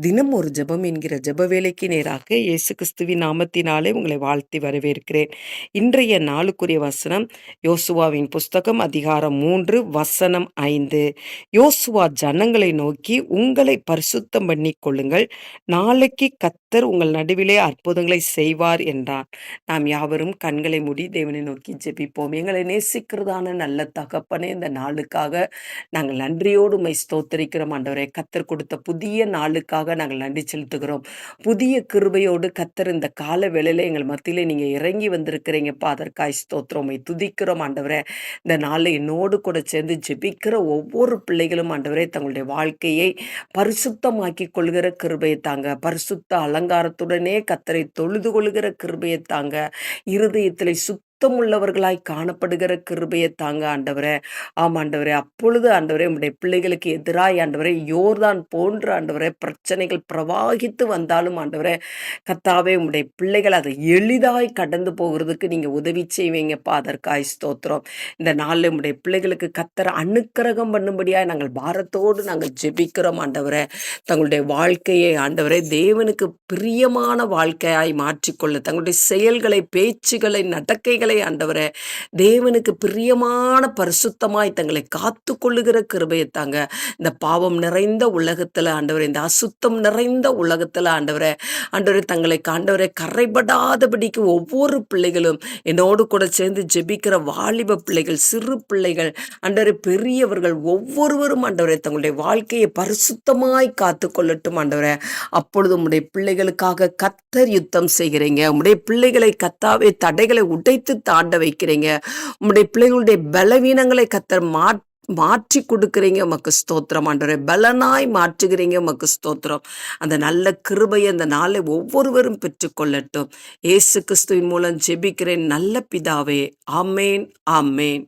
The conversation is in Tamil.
தினம் ஒரு ஜெபம் என்கிற ஜெப வேலைக்கு நேராக இயேசு கிறிஸ்துவின் நாமத்தினாலே உங்களை வாழ்த்தி வரவேற்கிறேன். இன்றைய நாளுக்குரிய வசனம் யோசுவாவின் புஸ்தகம் அதிகாரம் 3 வசனம் 5. யோசுவா ஜனங்களை நோக்கி, உங்களை பரிசுத்தம் பண்ணிக் கொள்ளுங்கள், நாளைக்கு கர்த்தர் உங்கள் நடுவிலே அற்புதங்களை செய்வார் என்றார். நாம் யாவரும் கண்களை மூடி தேவனை நோக்கி ஜெபிப்போம். எங்களை நேசிக்கிறதான நல்ல தகப்பனே, இந்த நாளுக்காக நாங்கள் நன்றியோடு உம்மை ஸ்தோத்திரிக்கிறோம் ஆண்டவரே. கர்த்தர் கொடுத்த புதிய நாளுக்காக நாங்கள் நன்றி செலுத்துகிறோம். புதிய கிருபையோடு கர்த்தர் இந்த கால வேளையில எங்கள் மத்தியிலே நீங்க இறங்கி வந்திருக்கிறீங்கப்பா. அதற்காய் ஸ்தோத்திரம். உம்மை துதிக்கிறோம் ஆண்டவரே. இந்த நாள்ல என்னோடு கூட சேர்ந்து ஜெபிக்கிற ஒவ்வொரு பிள்ளைகளும் ஆண்டவரே, தங்களுடைய வாழ்க்கையை பரிசுத்தமாக்கிக் கொள்கிற கிருபையை தாங்க. பரிசுத்த அலங்காரத்துடனே கர்த்தரை தொழுது கொள்கிற கிருபையை தாங்க. இருதயத்திலே சுத்தமுள்ளவர்களாய் காணப்படுகிற கிருபையை தாங்க ஆண்டவரே. ஆண்டவரே, அப்பொழுது ஆண்டவரே, உம்முடைய பிள்ளைகளுக்கு எதிராய் ஆண்டவரே, யோர்தான் போன்ற ஆண்டவரே பிரச்சனைகள் பிரவாகித்து வந்தாலும் ஆண்டவரே, கர்த்தாவே, உம்முடைய பிள்ளைகள் அதை எளிதாய் கடந்து போகிறதுக்கு நீங்க உதவி செய்வீங்கப்பா. அதற்காய் ஸ்தோத்திரம். இந்த நாளில் உம்முடைய பிள்ளைகளுக்கு கர்த்தர் அனுக்கிரகம் பண்ணும்படியாய் நாங்கள் பாரத்தோடு நாங்கள் ஜெபிக்கிறோம் ஆண்டவரே. தங்களுடைய வாழ்க்கையை ஆண்டவரே தேவனுக்கு பிரியமான வாழ்க்கையாய் மாற்றிக்கொள்ள, தங்களுடைய செயல்களை, பேச்சுகளை, நடக்கைகளை ஆண்டவரே தேவனுக்கு பிரியமான பரிசுத்தமாய் தங்களை காத்து கொள்ளுகிற கிருபையை தாங்க. இந்த பாவம் நிறைந்த உலகத்துல ஆண்டவரே, இந்த அசுத்தம் நிறைந்த உலகத்துல ஆண்டவரே, தங்களை ஆண்டவரே கரைபடாதபடிக்கு ஒவ்வொரு பிள்ளைகளும் என்னோடு கூட சேர்ந்து ஜெபிக்கிற வாலிப பிள்ளைகள், சிறு பிள்ளைகள், ஆண்டவரே பெரியவர்கள் ஒவ்வொருவரும் ஆண்டவரே தங்களுடைய வாழ்க்கையை பரிசுத்தமாய் காத்து கொள்ளட்டும் ஆண்டவரே. அப்பொழுது உம்முடைய பிள்ளைகளுக்காக கர்த்தர் யுத்தம் செய்கிறீங்க. உம்முடைய பிள்ளைகளை கர்த்தாவே தடைகளை உடைத்து தாண்ட வைக்கிறீங்க. உம்முடைய பிள்ளைகளுடைய பலவீனங்களை கர்த்தர் மாற்றி கொடுக்கிறீங்க. உமக்கு ஸ்தோத்திரம் ஆண்டவரே. பலனாய் மாற்றுகிறீங்க. உமக்கு ஸ்தோத்திரம். அந்த நல்ல கிருபையை அந்த நாளை ஒவ்வொருவரும் பெற்றுக்கொள்ளட்டும். இயேசு கிறிஸ்துவின் மூலம் ஜெபிக்கிறேன் நல்ல பிதாவே. ஆமேன், ஆமேன்.